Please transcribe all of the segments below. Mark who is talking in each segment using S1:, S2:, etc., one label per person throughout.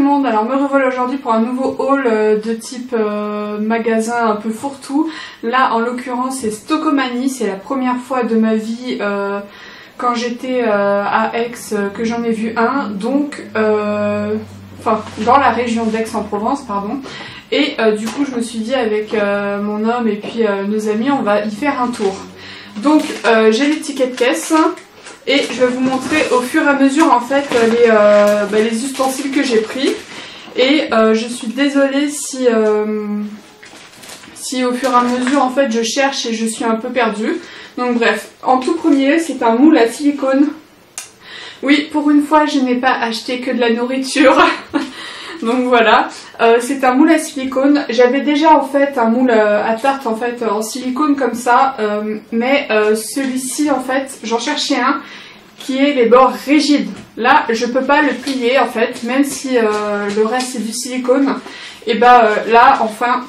S1: monde, alors me revoilà aujourd'hui pour un nouveau haul de type magasin un peu fourre-tout. Là en l'occurrence c'est Stockomanie, c'est la première fois de ma vie quand j'étais à Aix que j'en ai vu un, donc enfin dans la région d'Aix-en-Provence pardon. Et du coup je me suis dit avec mon homme et puis nos amis on va y faire un tour. Donc j'ai les tickets de caisse. Et je vais vous montrer au fur et à mesure en fait les ustensiles que j'ai pris. Et je suis désolée si au fur et à mesure en fait je cherche et je suis un peu perdue. Donc bref, en tout premier c'est un moule à silicone. Oui, pour une fois je n'ai pas acheté que de la nourriture. Donc voilà, c'est un moule à silicone. J'avais déjà en fait un moule à tarte en fait en silicone comme ça, mais celui-ci en fait j'en cherchais un qui est les bords rigides. Là je peux pas le plier en fait, même si le reste c'est du silicone. Et bah là enfin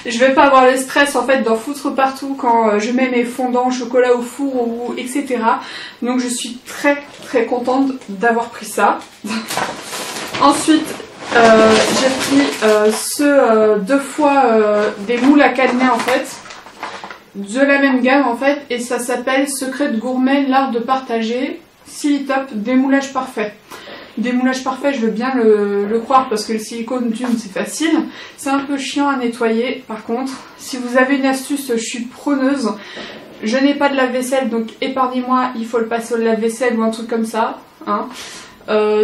S1: je vais pas avoir le stress en fait d'en foutre partout quand je mets mes fondants au chocolat au four ou etc. Donc je suis très contente d'avoir pris ça. Ensuite, j'ai pris deux fois des moules à cadenas en fait, de la même gamme en fait, et ça s'appelle Secret de Gourmet, l'art de partager, Silitop, démoulage parfait. Démoulage parfait, je veux bien le croire parce que le silicone d'une c'est facile, c'est un peu chiant à nettoyer. Par contre, si vous avez une astuce, je suis preneuse. Je n'ai pas de lave-vaisselle donc épargnez-moi, il faut le passer au lave-vaisselle ou un truc comme ça, hein.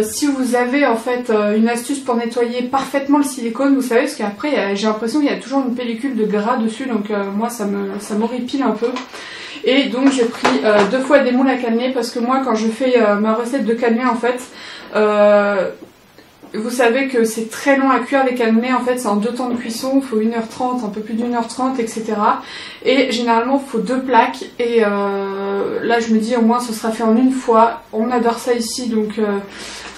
S1: Si vous avez en fait une astuce pour nettoyer parfaitement le silicone, vous savez, parce qu'après j'ai l'impression qu'il y a toujours une pellicule de gras dessus, donc moi ça m'horripile un peu. Et donc j'ai pris deux fois des moules à cannelé parce que moi quand je fais ma recette de cannelé en fait, vous savez que c'est très long à cuire les cannelés, en fait c'est en deux temps de cuisson, il faut 1h30, un peu plus d'1h30 etc. Et généralement il faut deux plaques et là je me dis au moins ce sera fait en une fois, on adore ça ici donc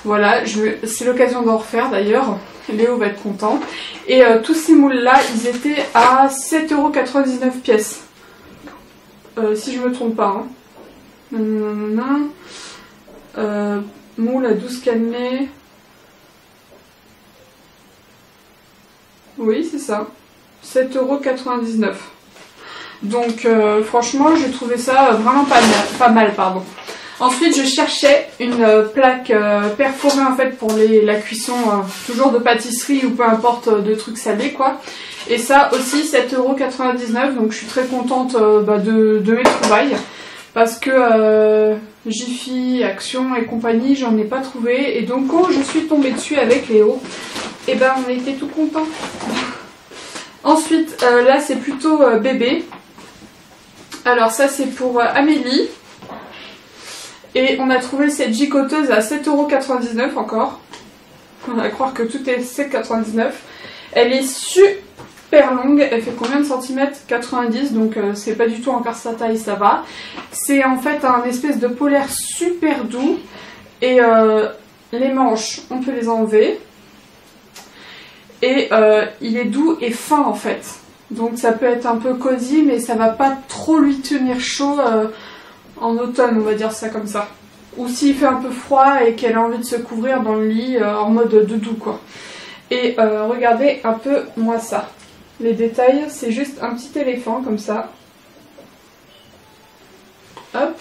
S1: voilà, c'est l'occasion d'en refaire d'ailleurs, Léo va être content. Et tous ces moules là ils étaient à 7,99€ pièce, si je me trompe pas hein. Moule à 12 cannelés. Oui, c'est ça. 7,99€. Donc, franchement, j'ai trouvé ça vraiment pas mal, pardon. Ensuite, je cherchais une plaque perforée, en fait, pour la cuisson, toujours de pâtisserie ou peu importe, de trucs salés, quoi. Et ça aussi, 7,99€. Donc, je suis très contente de mes trouvailles. Parce que Jiffy, Action et compagnie, j'en ai pas trouvé. Et donc, quand je suis tombée dessus avec Léo, et ben on était tout contents. Ensuite là c'est plutôt bébé. Alors ça c'est pour Amélie. Et on a trouvé cette gigoteuse à 7,99€ encore. On va croire que tout est 7,99€. Elle est super longue. Elle fait combien de centimètres? 90, donc c'est pas du tout encore sa taille, ça va. C'est en fait un espèce de polaire super doux. Et les manches, on peut les enlever. Et il est doux et fin en fait, donc ça peut être un peu cosy mais ça va pas trop lui tenir chaud en automne, on va dire ça comme ça, ou s'il fait un peu froid et qu'elle a envie de se couvrir dans le lit en mode doudou quoi. Et regardez un peu moi ça, les détails, c'est juste un petit éléphant comme ça, hop.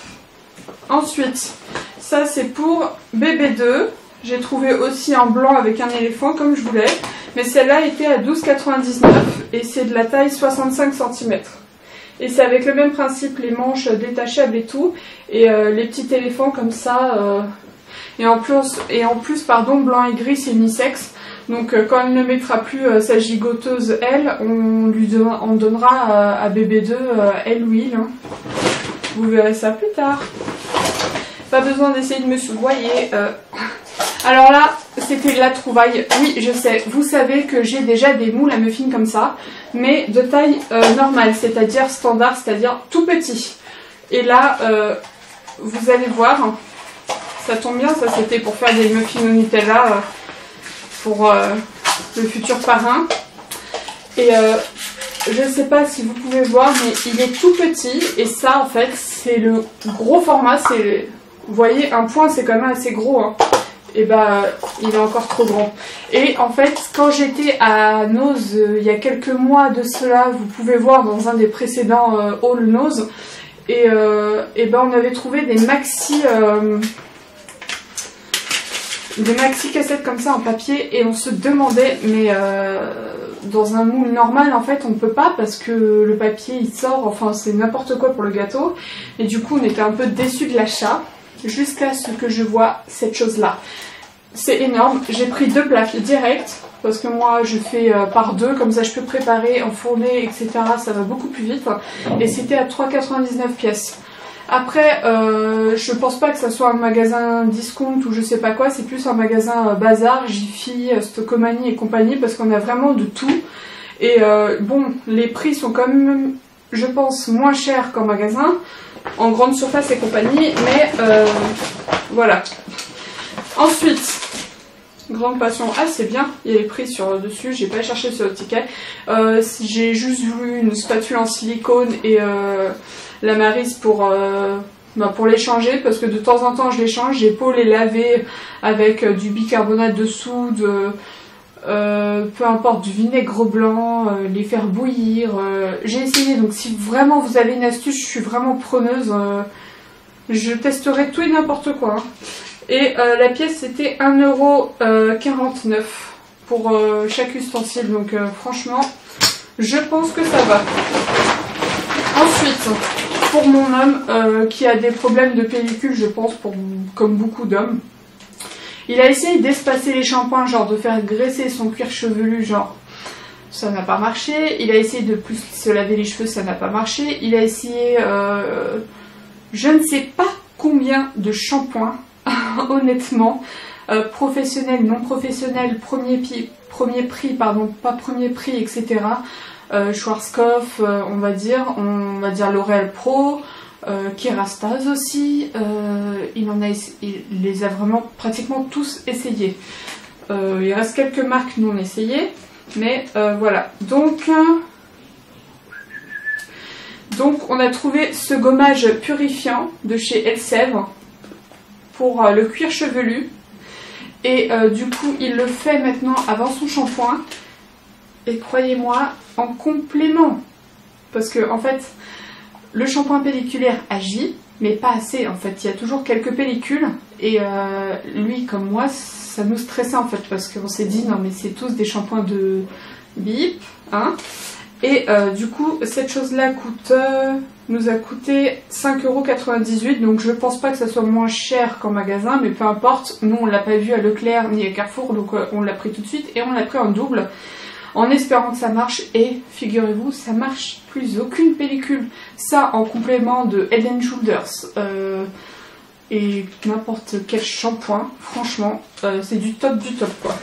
S1: Ensuite ça c'est pour bébé 2. J'ai trouvé aussi en blanc avec un éléphant comme je voulais. Mais celle-là était à 12,99€ et c'est de la taille 65 cm. Et c'est avec le même principe, les manches détachables et tout. Et les petits éléphants comme ça. Et en plus, pardon, blanc et gris c'est unisexe. Donc quand elle ne mettra plus sa gigoteuse elle, on donnera à bébé 2 elle ou il. Hein. Vous verrez ça plus tard. Pas besoin d'essayer de me soudoyer. Alors là, c'était de la trouvaille. Oui, je sais, vous savez que j'ai déjà des moules à muffins comme ça, mais de taille normale, c'est-à-dire standard, c'est-à-dire tout petit. Et là, vous allez voir, ça tombe bien, ça c'était pour faire des muffins au Nutella pour le futur parrain. Et je ne sais pas si vous pouvez voir, mais il est tout petit, et ça en fait, c'est le gros format, c'est... Vous voyez, un point c'est quand même assez gros, hein. et bah il est encore trop grand. Et en fait, quand j'étais à Nose il y a quelques mois de cela, vous pouvez voir dans un des précédents haul Nose, et ben on avait trouvé des maxi cassettes comme ça en papier, et on se demandait, mais dans un moule normal en fait on peut pas, parce que le papier il sort, enfin c'est n'importe quoi pour le gâteau, et du coup on était un peu déçus de l'achat, jusqu'à ce que je vois cette chose là. C'est énorme, j'ai pris 2 plaques directes, parce que moi je fais par 2, comme ça je peux préparer, enfourner, etc. Ça va beaucoup plus vite, et c'était à 3,99 pièces. Après, je pense pas que ça soit un magasin discount ou je sais pas quoi, c'est plus un magasin bazar, Jiffy, Stockomanie et compagnie, parce qu'on a vraiment de tout. Et bon, les prix sont quand même, je pense, moins chers qu'en magasin, en grande surface et compagnie, mais voilà. Ensuite, grande passion, ah c'est bien, il y a les prix sur dessus, j'ai pas cherché sur le ticket. J'ai juste voulu une spatule en silicone et la Maryse pour les changer, parce que de temps en temps je les change, j'ai beau les laver avec du bicarbonate de soude, peu importe, du vinaigre blanc, les faire bouillir, j'ai essayé, donc si vraiment vous avez une astuce, je suis vraiment preneuse, je testerai tout et n'importe quoi. Hein. Et la pièce c'était 1,49 € pour chaque ustensile, donc franchement je pense que ça va. Ensuite, pour mon homme qui a des problèmes de pellicule, je pense, comme beaucoup d'hommes, il a essayé d'espacer les shampoings, genre de faire graisser son cuir chevelu, genre ça n'a pas marché. Il a essayé de plus se laver les cheveux, ça n'a pas marché. Il a essayé je ne sais pas combien de shampoings, honnêtement, professionnel, non professionnel, premier prix, pardon, pas premier prix, etc. Schwarzkopf, on va dire L'Oréal Pro, Kerastase aussi, il les a vraiment pratiquement tous essayés. Il reste quelques marques non essayées, mais voilà. Donc on a trouvé ce gommage purifiant de chez Elseve pour le cuir chevelu, et du coup il le fait maintenant avant son shampoing, et croyez-moi, en complément, parce que en fait le shampoing pelliculaire agit, mais pas assez en fait, il y a toujours quelques pellicules, et lui comme moi ça nous stressait en fait, parce qu'on s'est dit non mais c'est tous des shampoings de bip, hein. Et du coup cette chose là nous a coûté 5,98 €, donc je pense pas que ça soit moins cher qu'en magasin, mais peu importe, nous on l'a pas vu à Leclerc ni à Carrefour, donc on l'a pris tout de suite, et on l'a pris en double, en espérant que ça marche, et figurez-vous, ça marche plus aucune pellicule. Ça en complément de Head & Shoulders et n'importe quel shampoing, franchement, c'est du top quoi.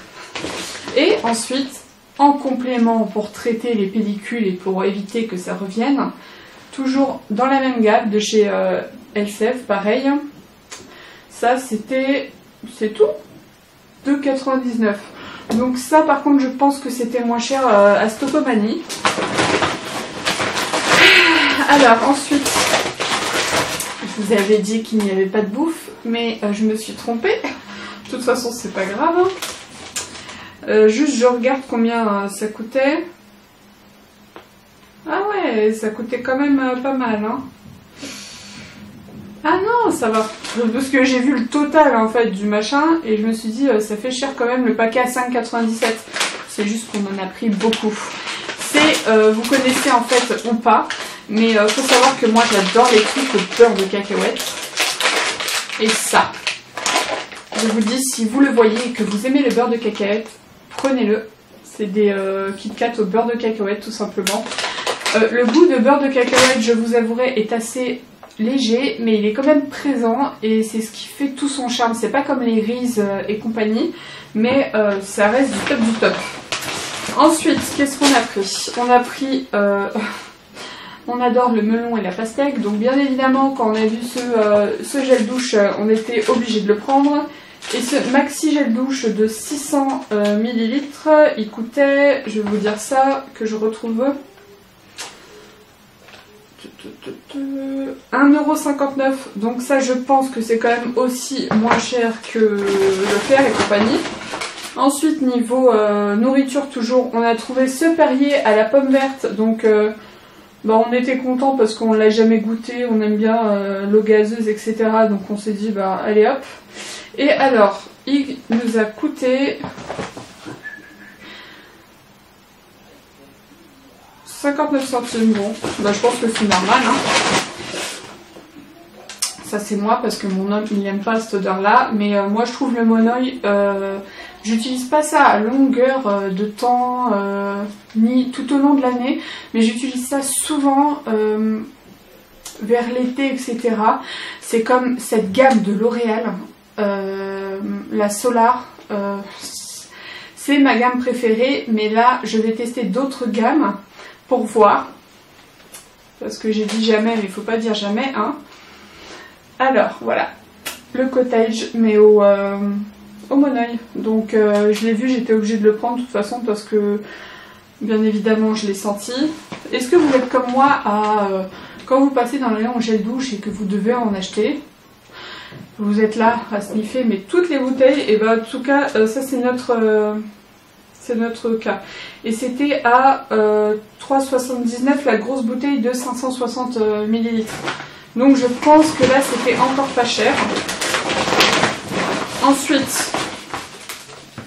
S1: Et ensuite, en complément pour traiter les pellicules et pour éviter que ça revienne, toujours dans la même gamme de chez Elseve, pareil. Ça c'est tout, 2,99 €. Donc ça par contre je pense que c'était moins cher à Stockomanie. Alors ensuite, je vous avais dit qu'il n'y avait pas de bouffe, mais je me suis trompée. De toute façon c'est pas grave. Juste je regarde combien ça coûtait. Ah ouais, ça coûtait quand même pas mal, hein. Ah non, ça va. Parce que j'ai vu le total en fait du machin, et je me suis dit ça fait cher quand même, le paquet à 5,97 €. C'est juste qu'on en a pris beaucoup. C'est, vous connaissez en fait ou pas, mais faut savoir que moi j'adore les trucs au beurre de cacahuète. Et ça, je vous dis, si vous le voyez et que vous aimez le beurre de cacahuète, prenez-le. C'est des Kit Kat au beurre de cacahuète tout simplement. Le goût de beurre de cacahuète, je vous avouerai, est assez léger, mais il est quand même présent, et c'est ce qui fait tout son charme. C'est pas comme les Reese et compagnie, mais ça reste du top du top. Ensuite, qu'est-ce qu'on a pris? On a pris... on adore le melon et la pastèque, donc bien évidemment quand on a vu ce gel douche, on était obligé de le prendre. Et ce maxi gel douche de 600 ml, il coûtait, je vais vous dire ça, que je retrouve... 1,59 €. Donc ça, je pense que c'est quand même aussi moins cher que Leclerc et compagnie. Ensuite, niveau nourriture, toujours, on a trouvé ce Perrier à la pomme verte. Donc, bah, on était content parce qu'on l'a jamais goûté. On aime bien l'eau gazeuse, etc. Donc, on s'est dit, bah, allez hop. Et alors, il nous a coûté 59 centimes. Bon, bah, je pense que c'est normal, hein. Ça, c'est moi parce que mon homme, il n'aime pas cette odeur-là. Mais moi, je trouve le monoeil... j'utilise pas ça à longueur de temps, ni tout au long de l'année, mais j'utilise ça souvent vers l'été, etc. C'est comme cette gamme de L'Oréal, la Solar, c'est ma gamme préférée, mais là je vais tester d'autres gammes pour voir, parce que j'ai dit jamais, mais il faut pas dire jamais, hein. Alors voilà, le cottage, mais au monoeil. Donc je l'ai vu, j'étais obligée de le prendre de toute façon parce que bien évidemment je l'ai senti. Est-ce que vous êtes comme moi à quand vous passez dans le rayon gel douche et que vous devez en acheter, vous êtes là à sniffer mais toutes les bouteilles, et ben en tout cas ça c'est notre cas. Et c'était à 3,79 la grosse bouteille de 560 ml. Donc je pense que là c'était encore pas cher. Ensuite,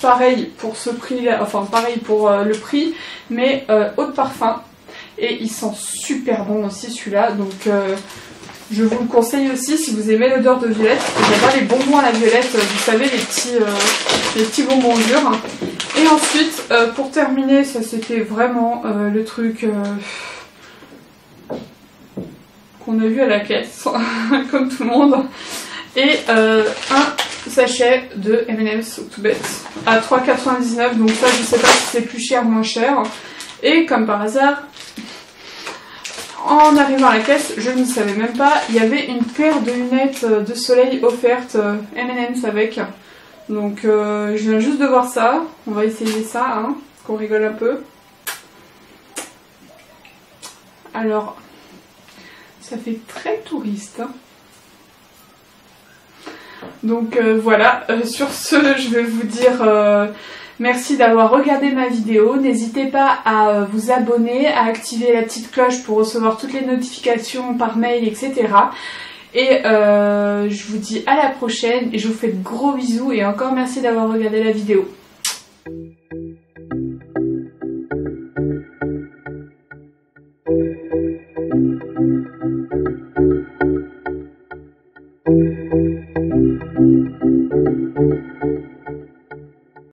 S1: pareil pour ce prix-là, enfin pareil pour le prix, mais eau de parfum. Et il sent super bon aussi celui-là, donc je vous le conseille aussi si vous aimez l'odeur de violette. J'adore les bonbons à la violette, vous savez, les petits bonbons durs. Et ensuite, pour terminer, ça c'était vraiment le truc qu'on a vu à la caisse, comme tout le monde. Et un sachet de M&M's tout bête à 3,99 €. Donc ça, je sais pas si c'est plus cher ou moins cher. Et comme par hasard, en arrivant à la caisse, je ne savais même pas, il y avait une paire de lunettes de soleil offertes M&M's avec. Donc je viens juste de voir ça. On va essayer ça, hein, qu'on rigole un peu. Alors, ça fait très touriste, hein. Donc voilà, sur ce, je vais vous dire merci d'avoir regardé ma vidéo. N'hésitez pas à vous abonner, à activer la petite cloche pour recevoir toutes les notifications par mail, etc. Et je vous dis à la prochaine et je vous fais de gros bisous et encore merci d'avoir regardé la vidéo.